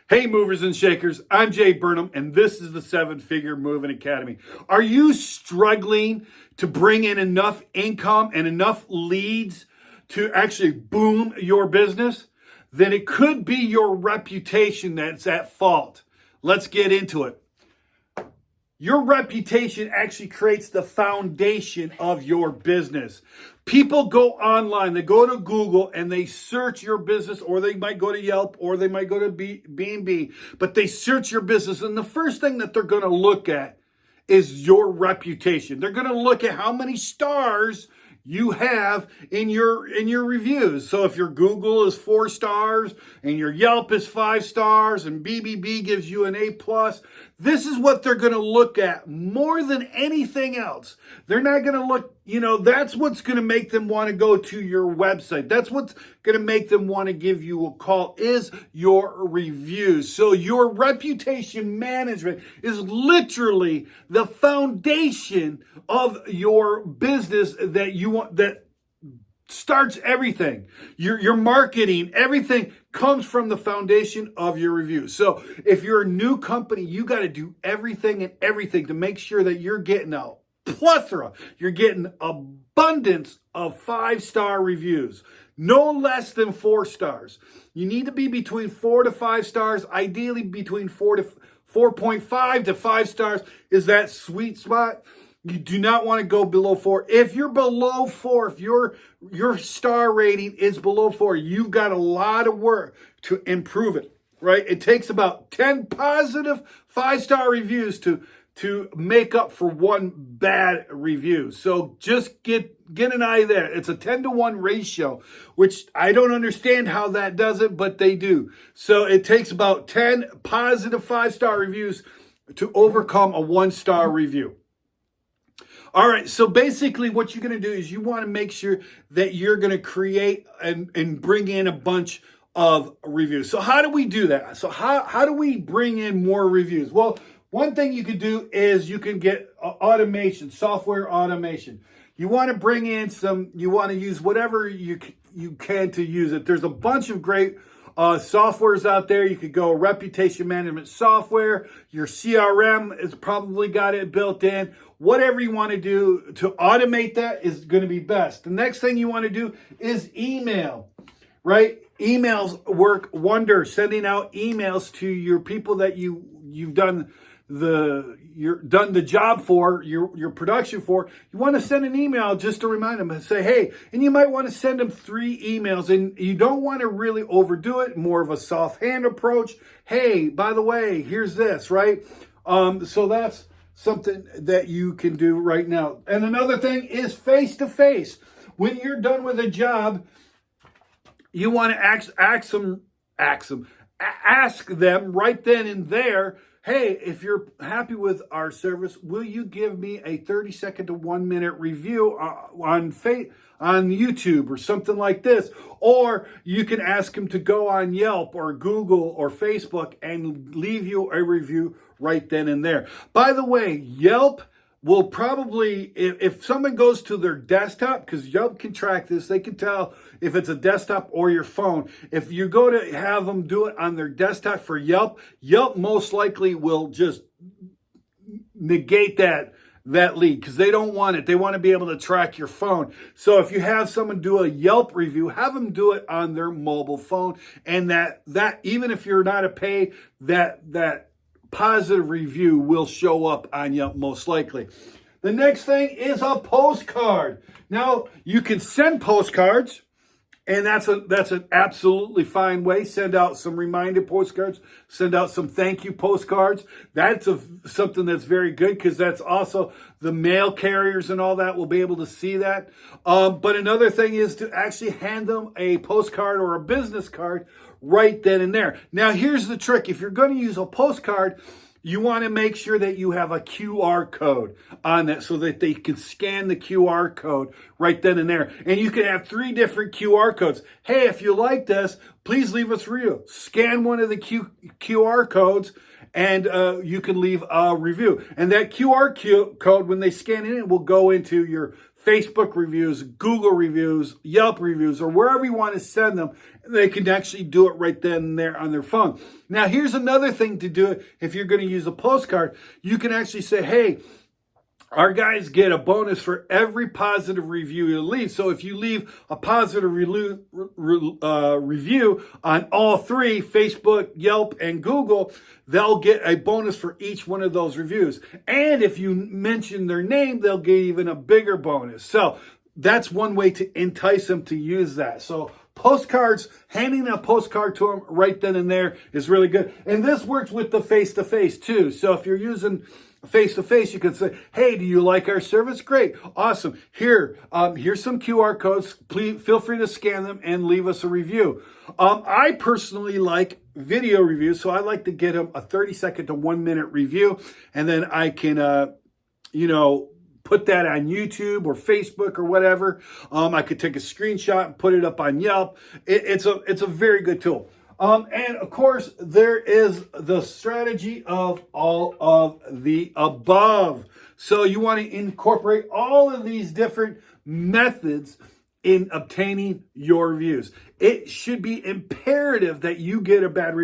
Hey, movers and shakers, I'm Jay Burnham, and this is the Seven Figure Moving Academy. Are you struggling to bring in enough income and enough leads to actually boom your business? Then it could be your reputation that's at fault. Let's get into it. Your reputation actually creates the foundation of your business. People go online, they go to Google and they search your business, or they might go to Yelp, or they might go to B&B, but they search your business. And the first thing that they're going to look at is your reputation. They're going to look at how many stars you have in your reviews. So if your Google is 4 stars and your Yelp is 5 stars and BBB gives you an A+, this is what they're going to look at more than anything else. They're not going to look, that's what's going to make them want to go to your website. That's what's going to make them want to give you a call is your reviews. So your reputation management is literally the foundation of your business that starts everything. Your marketing, everything comes from the foundation of your reviews. So if you're a new company, you got to do everything to make sure that you're getting a plethora, you're getting abundance of 5-star reviews, no less than 4 stars. You need to be between 4 to 5 stars, ideally between 4.5 to 5 stars is that sweet spot. You do not want to go below 4. If you're below 4, if your star rating is below 4, you've got a lot of work to improve it, right? It takes about 10 positive 5-star reviews to make up for 1 bad review. So just get an eye there. It's a 10-to-1 ratio, which I don't understand how that does it, but they do. So it takes about 10 positive 5-star reviews to overcome a 1-star review. All right, so basically what you're going to do is you want to make sure that you're going to create and bring in a bunch of reviews. So how do we do that? So how do we bring in more reviews? Well, one thing you could do is you can get automation, software automation. You want to bring in you want to use whatever you can to use it. There's a bunch of great softwares out there. You could go reputation management software. Your CRM has probably got it built in. Whatever you want to do to automate that is going to be best. The next thing you want to do is email, right? Emails work wonders. Sending out emails to your people that you've done the job for, your production for. You want to send an email just to remind them and say, hey, and you might want to send them 3 emails, and you don't want to really overdo it, more of a soft hand approach. Hey, by the way, here's this, right? So that's something that you can do right now. And another thing is face-to-face. When you're done with a job, you want to ask them right then and there, hey, if you're happy with our service, will you give me a 30-second to 1-minute review on YouTube or something like this? Or you can ask them to go on Yelp or Google or Facebook and leave you a review right then and there. By the way, Yelp will probably, if someone goes to their desktop, because Yelp can track this, they can tell if it's a desktop or your phone. If you go to have them do it on their desktop for Yelp, Yelp most likely will just negate that lead because they don't want it. They want to be able to track your phone. So if you have someone do a Yelp review, have them do it on their mobile phone. And that even if you're not a paid, that positive review will show up on Yelp most likely. The next thing is a postcard. Now, you can send postcards, and that's an absolutely fine way. Send out some reminder postcards. Send out some thank you postcards. That's something that's very good because that's also the mail carriers and all that will be able to see that. But another thing is to actually hand them a postcard or a business card right then and there. Now, here's the trick. If you're going to use a postcard, you want to make sure that you have a QR code on that so that they can scan the QR code right then and there. And you can have 3 different QR codes. Hey, if you like this, please leave us a review. Scan one of the QR codes and you can leave a review. And that QR code, when they scan it, will go into your Facebook reviews, Google reviews, Yelp reviews, or wherever you want to send them, they can actually do it right then and there on their phone. Now, here's another thing to do it if you're going to use a postcard. You can actually say, hey, our guys get a bonus for every positive review you leave. So if you leave a positive review on all three, Facebook, Yelp, and Google, they'll get a bonus for each one of those reviews. And if you mention their name, they'll get even a bigger bonus. So that's one way to entice them to use that. So postcards, handing a postcard to them right then and there is really good. And this works with the face-to-face too. So if you're using face-to-face, you can say, hey, do you like our service? Great. Awesome. Here's some QR codes. Please feel free to scan them and leave us a review. I personally like video reviews, so I like to get them a 30-second to 1-minute review, and then I can, put that on YouTube or Facebook or whatever. I could take a screenshot and put it up on Yelp. It's a very good tool. And of course, there is the strategy of all of the above. So you want to incorporate all of these different methods in obtaining your reviews. It should be imperative that you get a good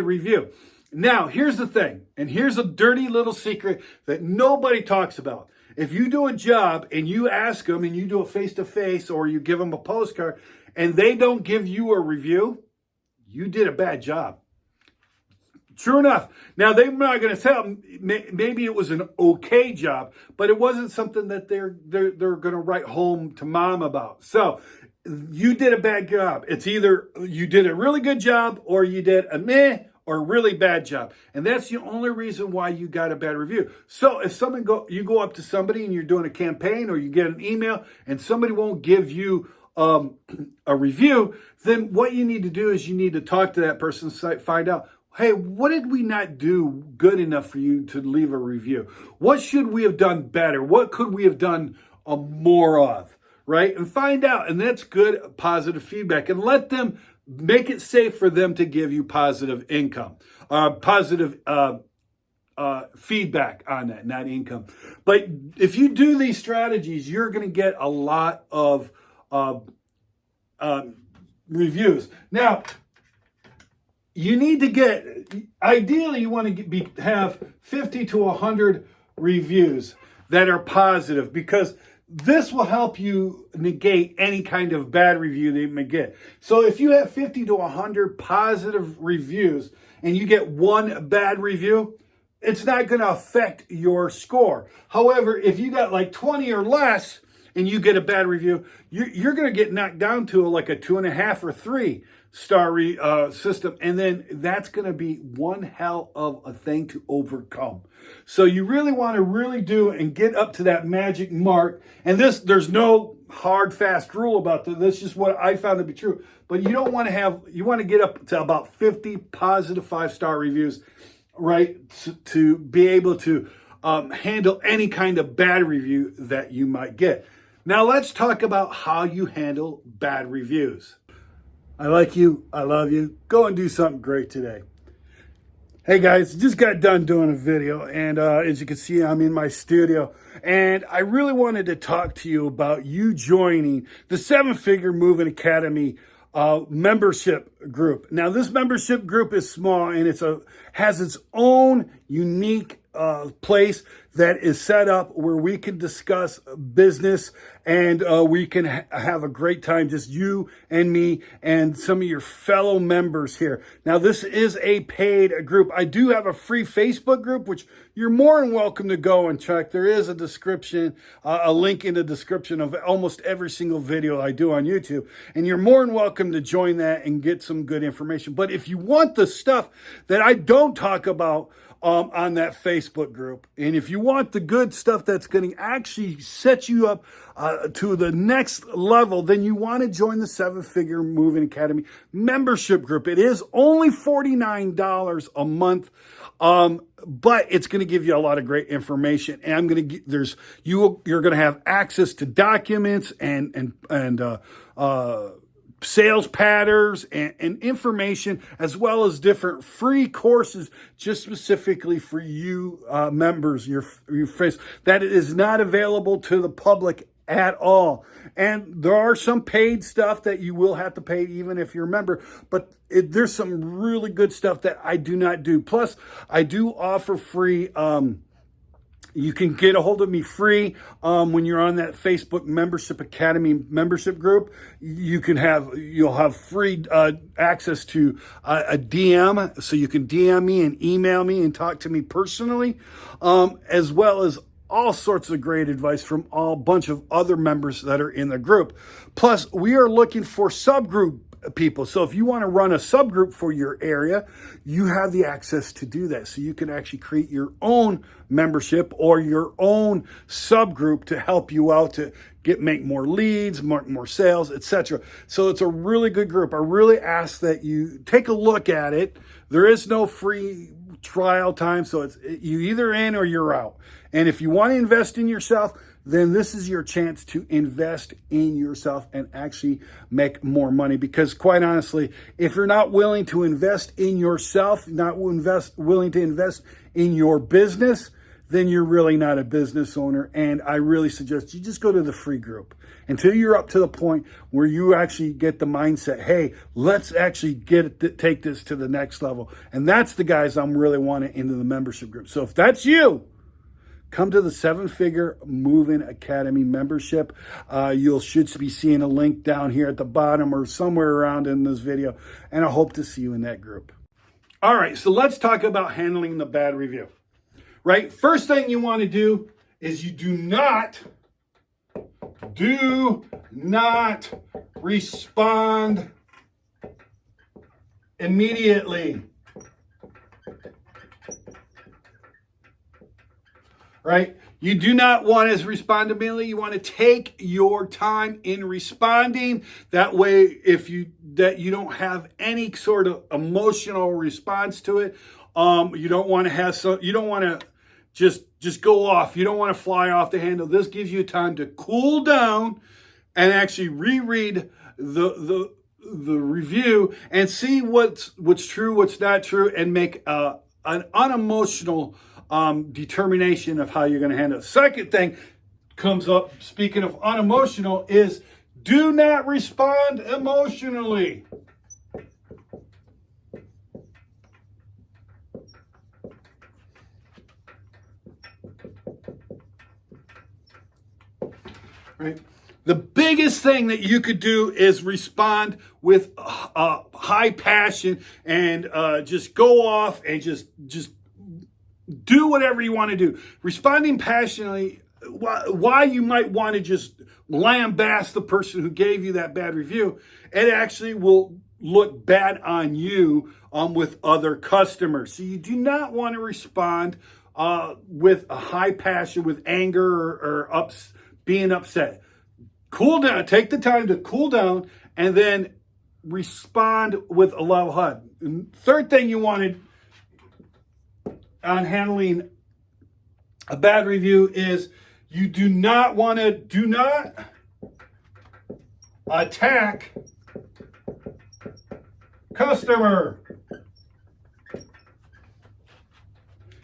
review. Now, here's the thing, and here's a dirty little secret that nobody talks about. If you do a job and you ask them and you do a face-to-face or you give them a postcard and they don't give you a review, you did a bad job. True enough. Now, they're not going to tell, maybe it was an okay job, but it wasn't something that they're going to write home to mom about. So you did a bad job. It's either you did a really good job or you did a meh or a really bad job. And that's the only reason why you got a bad review. So if you go up to somebody and you're doing a campaign or you get an email and somebody won't give you a review, then what you need to do is you need to talk to that person, find out, hey, what did we not do good enough for you to leave a review? What should we have done better? What could we have done more of, right? And find out. And that's good, positive feedback. And let them make it safe for them to give you positive positive feedback on that, not income. But if you do these strategies, you're going to get a lot of reviews. Now, you need to ideally, you want to have 50 to 100 reviews that are positive, because this will help you negate any kind of bad review that you may get. So if you have 50 to 100 positive reviews and you get one bad review, it's not going to affect your score. However, if you got like 20 or less and you get a bad review, you're going to get knocked down to like a 2.5 or 3 star system. And then that's going to be one hell of a thing to overcome. So you really want to do and get up to that magic mark. And there's no hard, fast rule about this. This is just what I found to be true. But you want to get up to about 50 positive 5-star reviews, right? To be able to handle any kind of bad review that you might get. Now let's talk about how you handle bad reviews. I like you. I love you. Go and do something great today. Hey guys, just got done doing a video, and as you can see, I'm in my studio, and I really wanted to talk to you about you joining the 7-Figure Moving Academy membership group. Now, this membership group is small, and has its own unique place that is set up where we can discuss business, and we can have a great time, just you and me and some of your fellow members here. Now, this is a paid group. I do have a free Facebook group, which you're more than welcome to go and check. There is a description, a link in the description of almost every single video I do on YouTube, and you're more than welcome to join that and get some good information. But if you want the stuff that I don't talk about on that Facebook group, and if you want the good stuff that's going to actually set you up to the next level, then you want to join the 7-Figure Moving Academy membership group. It is only $49 a month, but it's going to give you a lot of great information. And you're going to have access to documents and sales patterns and information, as well as different free courses just specifically for you members, your face, that is not available to the public at all. And there are some paid stuff that you will have to pay even if you're a member, but there's some really good stuff that I do not do. Plus, I do offer free, you can get a hold of me free when you're on that Facebook Membership Academy membership group. You'll have free access to a DM, so you can DM me and email me and talk to me personally, as well as all sorts of great advice from a bunch of other members that are in the group. Plus, we are looking for subgroup people. So if you want to run a subgroup for your area, you have the access to do that. So you can actually create your own membership or your own subgroup to help you out to make more leads, more sales, etc. So it's a really good group. I really ask that you take a look at it. There is no free trial time, so it's you either in or you're out. And if you want to invest in yourself, then this is your chance to invest in yourself and actually make more money. Because quite honestly, if you're not willing to invest in yourself, willing to invest in your business, then you're really not a business owner. And I really suggest you just go to the free group until you're up to the point where you actually get the mindset, hey, let's actually take this to the next level. And that's the guys I'm really wanting into the membership group. So if that's you, come to the 7-Figure Moving Academy membership. You should be seeing a link down here at the bottom or somewhere around in this video. And I hope to see you in that group. All right, so let's talk about handling the bad review. Right? First thing you want to do is you do not respond immediately. Right? You do not want to respond immediately. You want to take your time in responding. That way, you don't have any sort of emotional response to it. You don't want to just go off. You don't want to fly off the handle. This gives you time to cool down and actually reread the review and see what's true, what's not true, and make an unemotional determination of how you're going to handle it. Second thing comes up, speaking of unemotional, is do not respond emotionally. Right? The biggest thing that you could do is respond with high passion and just go off and just do whatever you want to do. Responding passionately, why you might want to just lambast the person who gave you that bad review, it actually will look bad on you with other customers. So you do not want to respond with a high passion, with anger or being upset. Cool down. Take the time to cool down and then respond with a level head. And third thing you wanted on handling a bad review is you do not attack customer.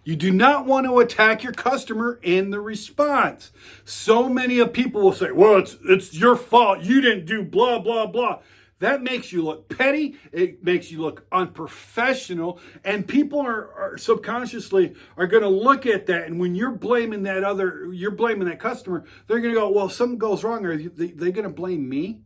You do not want to attack your customer in the response. So many of people will say, well, it's your fault. You didn't do blah, blah, blah. That makes you look petty. It makes you look unprofessional. And people are subconsciously are going to look at that. And when you're blaming that customer, they're going to go, well, if something goes wrong, are they going to blame me?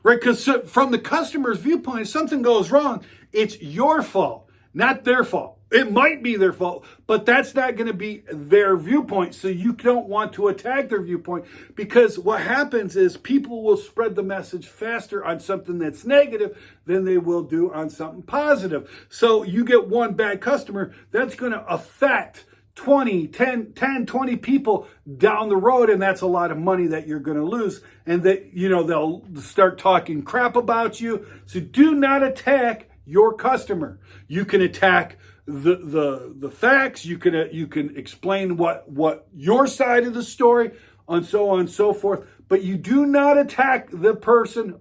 Right? Because from the customer's viewpoint, if something goes wrong, it's your fault, not their fault. It might be their fault, but that's not going to be their viewpoint. So you don't want to attack their viewpoint, because what happens is people will spread the message faster on something that's negative than they will do on something positive. So you get one bad customer, that's going to affect 20 people down the road, and that's a lot of money that you're going to lose, and that they'll start talking crap about you. So do not attack your customer. You can attack the facts. You can explain what your side of the story, and so on and so forth, but you do not attack the person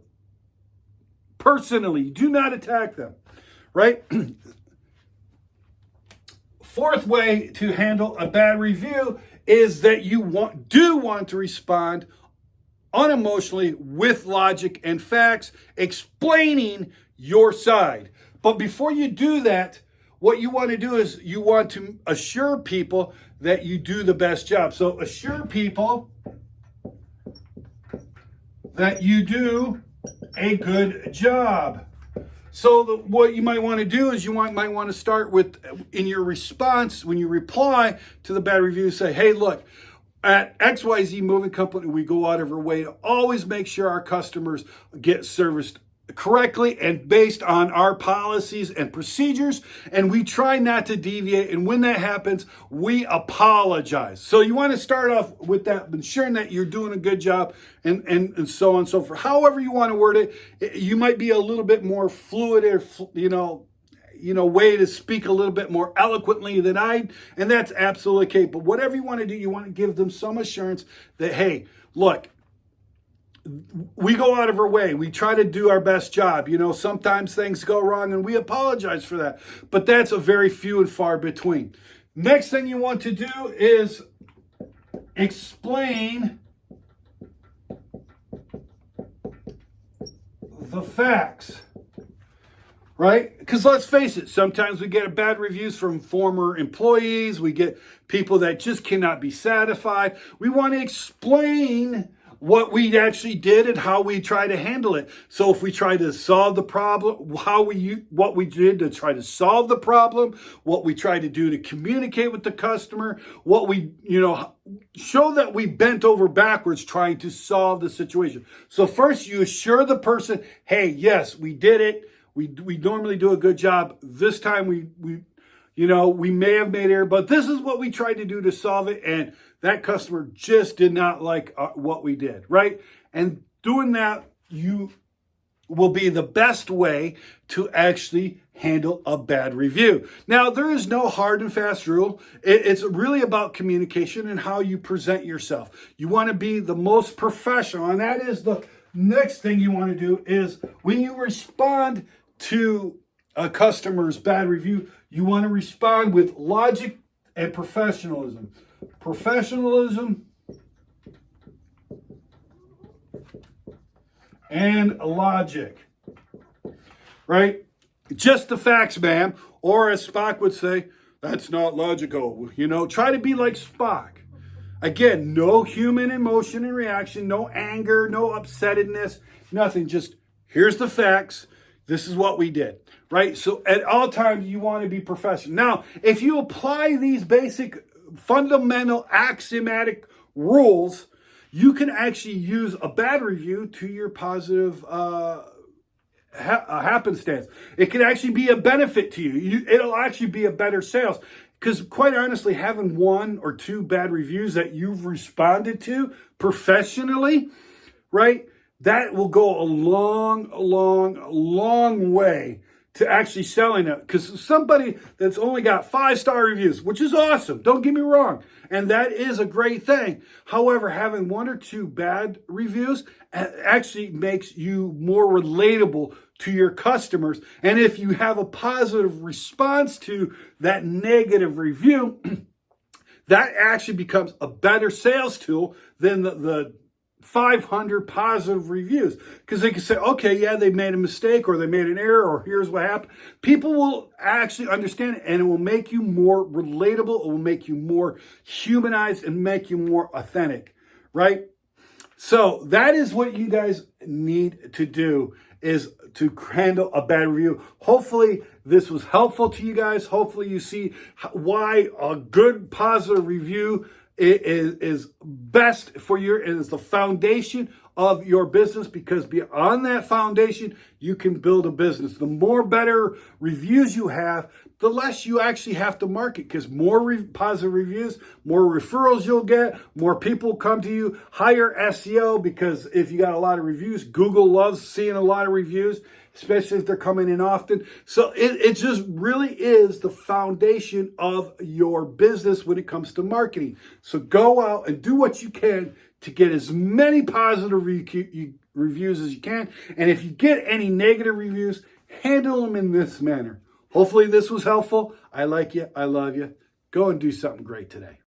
personally. Do not attack them, right? Fourth way to handle a bad review is that you do want to respond unemotionally with logic and facts, explaining your side. But before you do that, what you want to do is you want to assure people that you do the best job. So assure people that you do a good job. So what you might want to do is might want to start with, in your response, when you reply to the bad review, say, hey, look, at XYZ Moving Company, we go out of our way to always make sure our customers get serviced correctly and based on our policies and procedures, and we try not to deviate, and when that happens, we apologize. So you want to start off with that, ensuring that you're doing a good job, and so on and so forth. However you want to word it, you might be a little bit more fluid, or way to speak a little bit more eloquently than I, and that's absolutely okay. But whatever you want to do, you want to give them some assurance that, hey, look, we go out of our way. We try to do our best job. Sometimes things go wrong, and we apologize for that. But that's a very few and far between. Next thing you want to do is explain the facts. Right? Because let's face it, sometimes we get bad reviews from former employees. We get people that just cannot be satisfied. We want to explain what we actually did and how we try to handle it. So if we try to solve the problem, what we did to try to solve the problem, what we try to do to communicate with the customer, what we, show that we bent over backwards trying to solve the situation. So first you assure the person, hey, yes, we did it. We normally do a good job. This time we may have made error, but this is what we tried to do to solve it, and that customer just did not like what we did, right? And doing that, you will be the best way to actually handle a bad review. Now, there is no hard and fast rule. It's really about communication and how you present yourself. You want to be the most professional, and that is the next thing you want to do is when you respond to a customer's bad review, you want to respond with logic and professionalism. Professionalism and logic, right? Just the facts, ma'am. Or as Spock would say, that's not logical. Try to be like Spock. Again, no human emotion and reaction, no anger, no upsettedness, nothing. Just here's the facts. This is what we did, right? So at all times, you want to be professional. Now, if you apply these basic fundamental axiomatic rules, you can actually use a bad review to your positive happenstance. It can actually be a benefit to you. It'll actually be a better sales. Because quite honestly, having one or two bad reviews that you've responded to professionally, right? That will go a long, long, long way to actually selling it. Because somebody that's only got 5-star reviews, which is awesome, don't get me wrong, and that is a great thing. However, having 1 or 2 bad reviews actually makes you more relatable to your customers. And if you have a positive response to that negative review, that actually becomes a better sales tool than the 500 positive reviews, because they can say, okay, yeah, they made a mistake or they made an error or here's what happened. People will actually understand it, and it will make you more relatable. It will make you more humanized and make you more authentic, right? So that is what you guys need to do, is to handle a bad review. Hopefully this was helpful to you guys. Hopefully you see why a good positive review is best for it is the foundation of your business, because beyond that foundation, you can build a business. The more better reviews you have, the less you actually have to market, because more positive reviews, more referrals you'll get, more people come to you, higher SEO, because if you got a lot of reviews, Google loves seeing a lot of reviews, especially if they're coming in often. So it just really is the foundation of your business when it comes to marketing. So go out and do what you can to get as many positive reviews as you can. And if you get any negative reviews, handle them in this manner. Hopefully this was helpful. I like you. I love you. Go and do something great today.